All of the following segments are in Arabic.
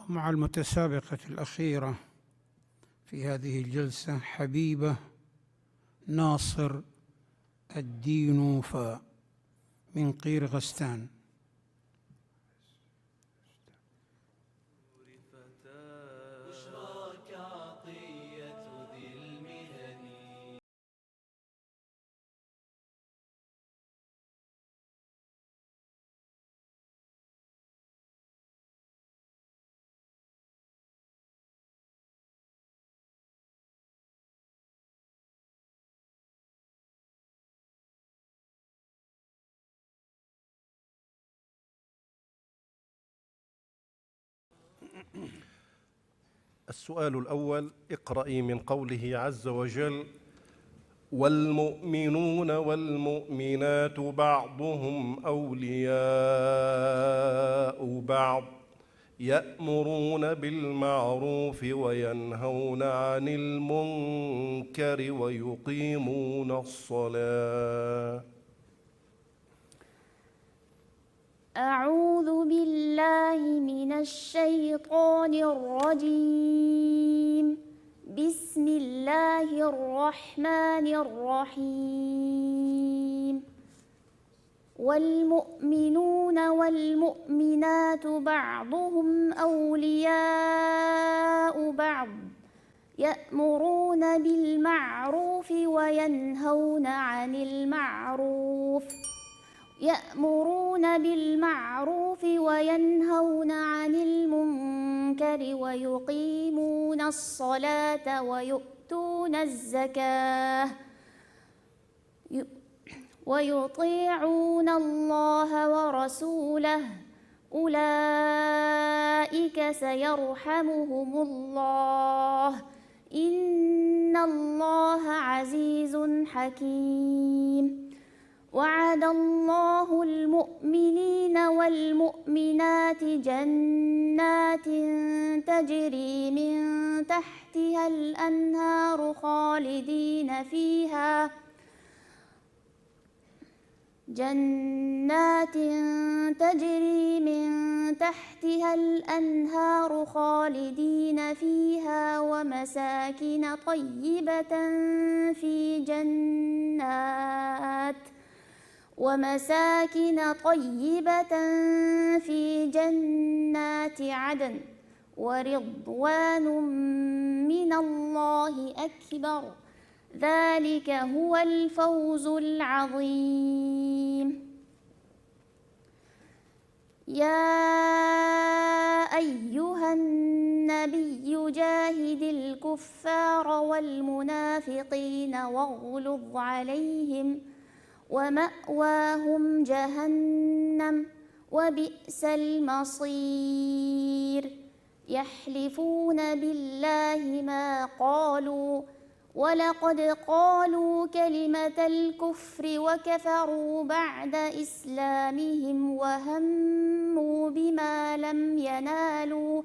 مع المتسابقة الأخيرة في هذه الجلسة حبيبة ناصر الدين وفاء من قيرغستان. السؤال الأول: اقرأي من قوله عز وجل: والمؤمنون والمؤمنات بعضهم أولياء بعض يأمرون بالمعروف وينهون عن المنكر ويقيمون الصلاة. أعوذ بالله من الشيطان الرجيم. بسم الله الرحمن الرحيم. والمؤمنون والمؤمنات بعضهم أولياء بعض يأمرون بالمعروف وينهون عن المنكر ويقيمون الصلاة ويؤتون الزكاة ويطيعون الله ورسوله أولئك سيرحمهم الله إن الله عزيز حكيم. وعد الله المؤمنين والمؤمنات جنات تجري من تحتها الأنهار خالدين فيها ومساكن طيبة في جنات عدن ورضوان من الله أكبر. ذلك هو الفوز العظيم. يا أيها النبي جاهد الكفار والمنافقين واغلظ عليهم ومأواهم جهنم وبئس المصير. يحلفون بالله ما قالوا ولقد قالوا كلمة الكفر وكفروا بعد إسلامهم وهموا بما لم ينالوا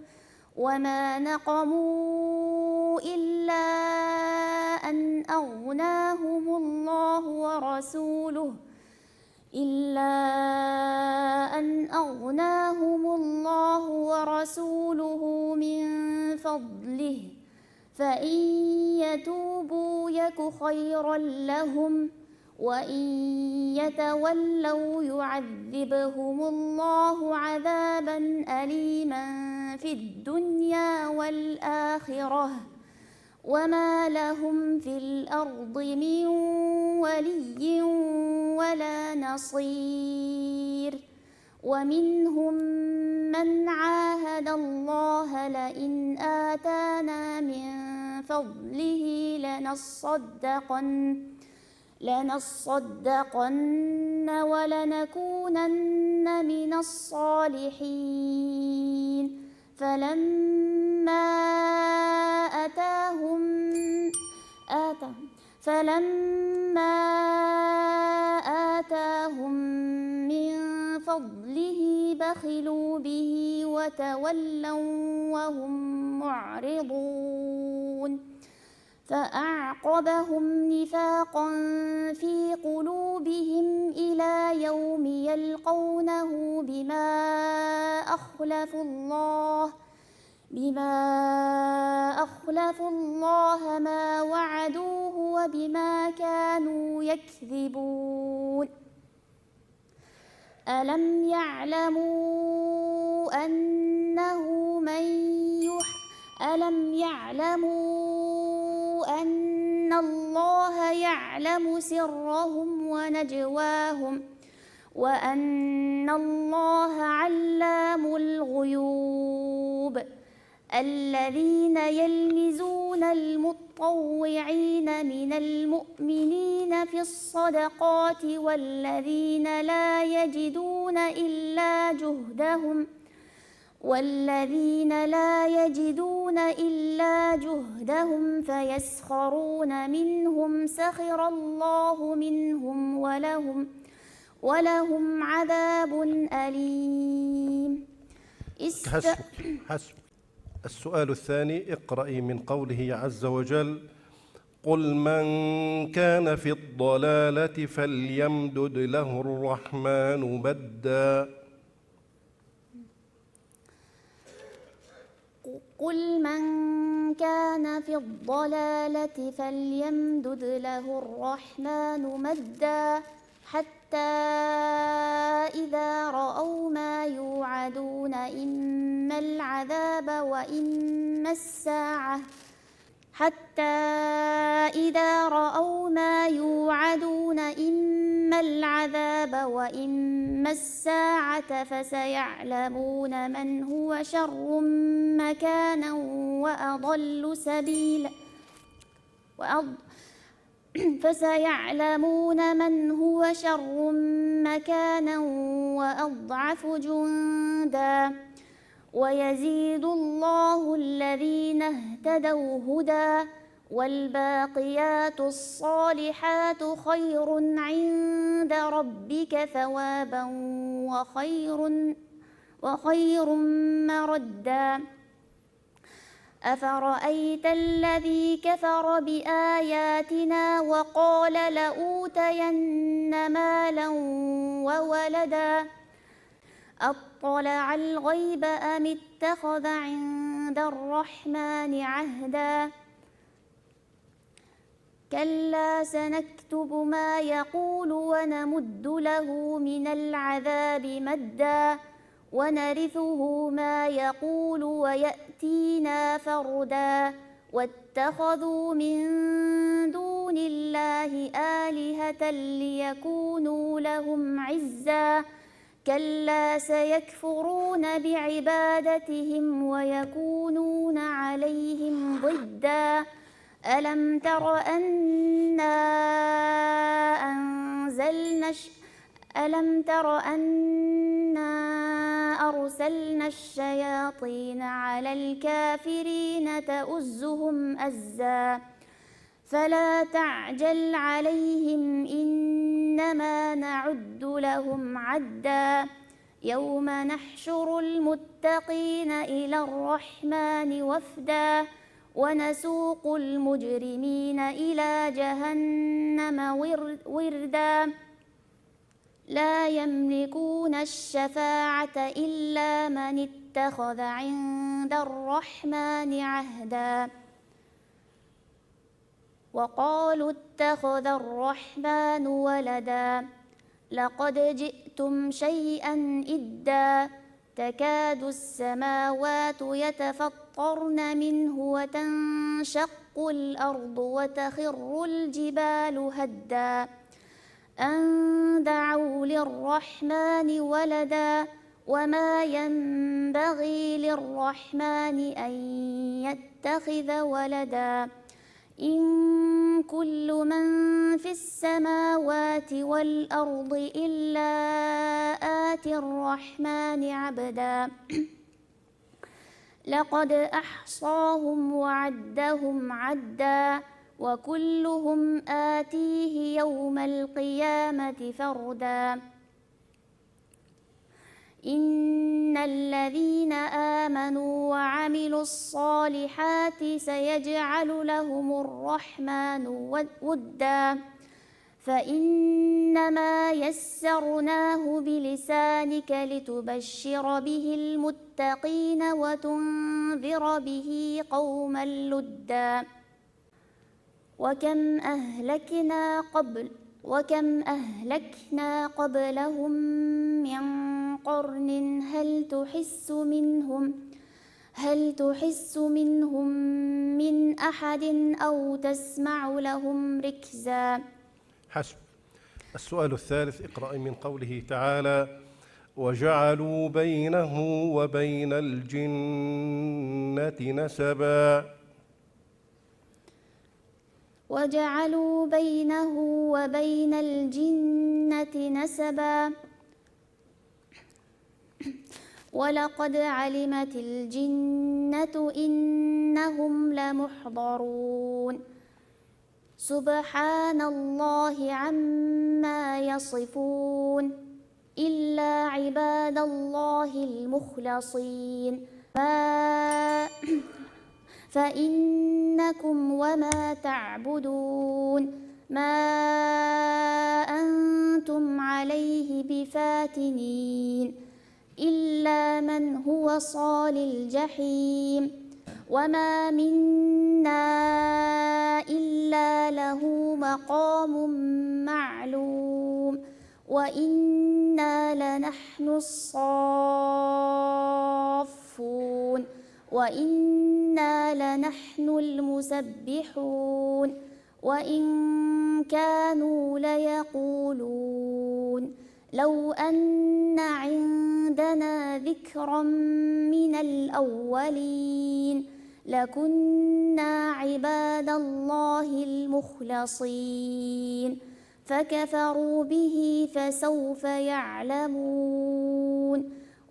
وما نقموا إلا أن أغناهم الله ورسوله من فضله فإن يتوبوا يك خيرا لهم وإن يتولوا يعذبهم الله عذابا أليما في الدنيا والآخرة وما لهم في الأرض من ولي ولا نصير. ومنهم من عاهد الله لئن آتانا من فضله لنصدقن ولنكونن من الصالحين. فلما آتاهم من فضله بخلوا به وتولوا وهم معرضون. فأعقبهم نفاقا في قلوبهم إلى يوم يلقونه بما بما أخلفوا الله ما وعدوه وبما كانوا يكذبون. ألم يعلموا أن الله يعلم سرهم ونجواهم وأن الله علام الغيوب. الذين يلمزون المطوعين من المؤمنين في الصدقات والذين لا يجدون إلا جهدهم فيسخرون منهم سخر الله منهم ولهم عذاب أليم. حسبك. السؤال الثاني، اقرأي من قوله عز وجل: قل من كان في الضلالة فليمدد له الرحمن مدا. قل من كان في الضلالة فليمدد له الرحمن مدا حتى إذا رأوا ما يوعدون إما العذاب وإما الساعة فسيعلمون من هو شر مكانا وأضل سبيلا وأضعف جندا. ويزيد الله الذين اهتدوا هدى والباقيات الصالحات خير عند ربك ثوابا وخير مردا. أفرأيت الذي كفر بآياتنا وقال لأوتين مالا وولدا أطلع الغيب أم اتخذ عند الرحمن عهدا. كلا سنكتب ما يقول ونمد له من العذاب مدا ونرثه ما يقول ويأتينا فردا. واتخذوا من دون الله آلهة ليكونوا لهم عزا. كلا سيكفرون بعبادتهم ويكونون عليهم ضدا. ألم تر أنا أرسلنا الشياطين على الكافرين تؤزهم أزا. فلا تعجل عليهم إنما نعد لهم عدا. يوم نحشر المتقين إلى الرحمن وفدا ونسوق المجرمين إلى جهنم وردا. لا يملكون الشفاعة إلا من اتخذ عند الرحمن عهدا. وقالوا اتخذ الرحمن ولدا لقد جئتم شيئا إدا. تكاد السماوات يتفطرن منه وتنشق الأرض وتخر الجبال هدا أن دعوا للرحمن ولدا وما ينبغي للرحمن أن يتخذ ولدا. إن كل من في السماوات والأرض إلا آتي الرحمن عبدا. لقد أحصاهم وعدهم عدا وكلهم آتيه يوم القيامة فردا. إن الذين آمنوا وعملوا الصالحات سيجعل لهم الرحمن ودا. فإنما يسرناه بلسانك لتبشر به المتقين للمتقين وتنذر به قوما لدا وكم أهلكنا قبلهم من قرن هل تحس منهم من أحد أو تسمع لهم ركزا. حسب. السؤال الثالث، اقرأي من قوله تعالى: وجعلوا بينه وبين الجنة نسبا. وجعلوا بينه وبين الجنة نسبا ولقد علمت الجنة إنهم لمحضرون. سبحان الله عما يصفون إلا عباد الله المخلصين فإنكم وما تعبدون ما أنتم عليه بفاتنين إلا من هو صال الجحيم وما منا إلا له مقام معلوم وإنا لنحن الصافون وإنا لنحن المسبحون وإن كانوا ليقولون لو أن عندنا ذكرا من الأولين لكنا عباد الله المخلصين فكفروا به فسوف يعلمون.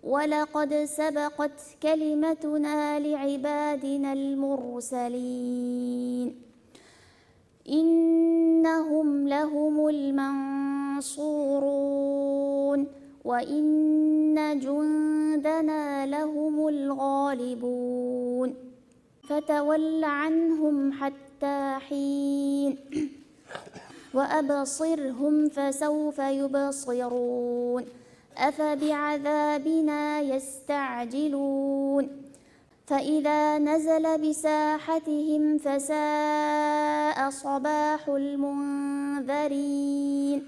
ولقد سبقت كلمتنا لعبادنا المرسلين إنهم لهم المنصورون وإن جندنا لهم الغالبون. فتول عنهم حتى حين وأبصرهم فسوف يبصرون أفبعذابنا يستعجلون فإذا نزل بساحتهم فساء صباح المنذرين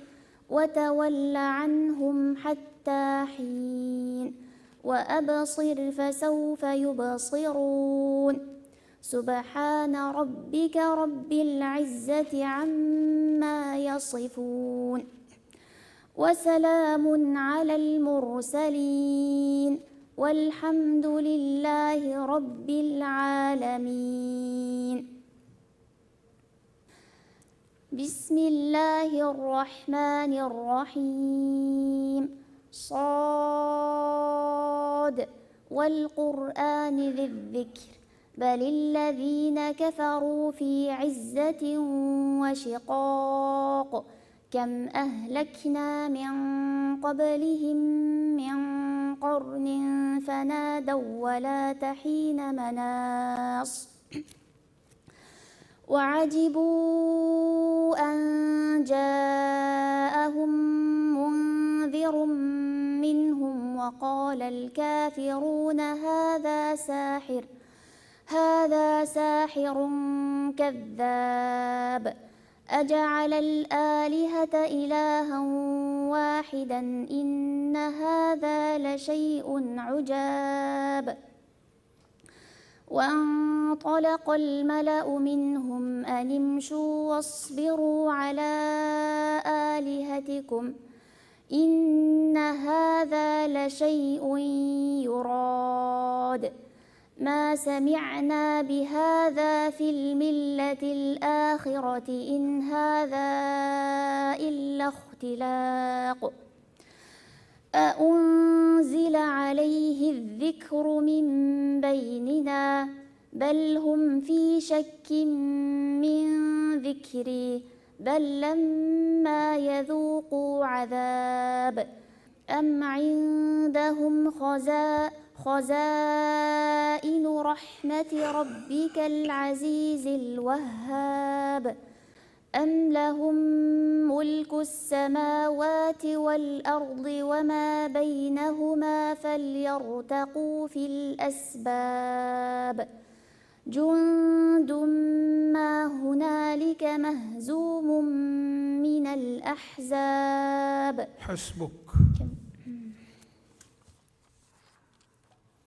وتول عنهم حتى حين وأبصر فسوف يبصرون. سبحان ربك رب العزة عما يصفون وسلام على المرسلين والحمد لله رب العالمين. بسم الله الرحمن الرحيم. صاد والقرآن ذي الذكر بل الذين كفروا في عزة وشقاق كم أهلكنا من قبلهم من قرن فنادوا ولا تحين مناص وعجبوا أن جاءهم منذر منهم وقال الكافرون هذا ساحر كذاب أجعل الآلهة إلها واحدا إن هذا لشيء عجاب. وانطلق الملأ منهم أن امشوا واصبروا على آلهتكم إن هذا لشيء يراد ما سمعنا بهذا في الملة الآخرة إن هذا إلا اختلاق أأنزل عليه الذكر من بيننا بل هم في شك من ذكري بل لما يذوقوا عذاب أم عندهم خزائن رحمة ربك العزيز الوهاب أم لهم ملك السماوات والأرض وما بينهما فليرتقوا في الأسباب جند ما هنالك مهزوم من الأحزاب. حسبك.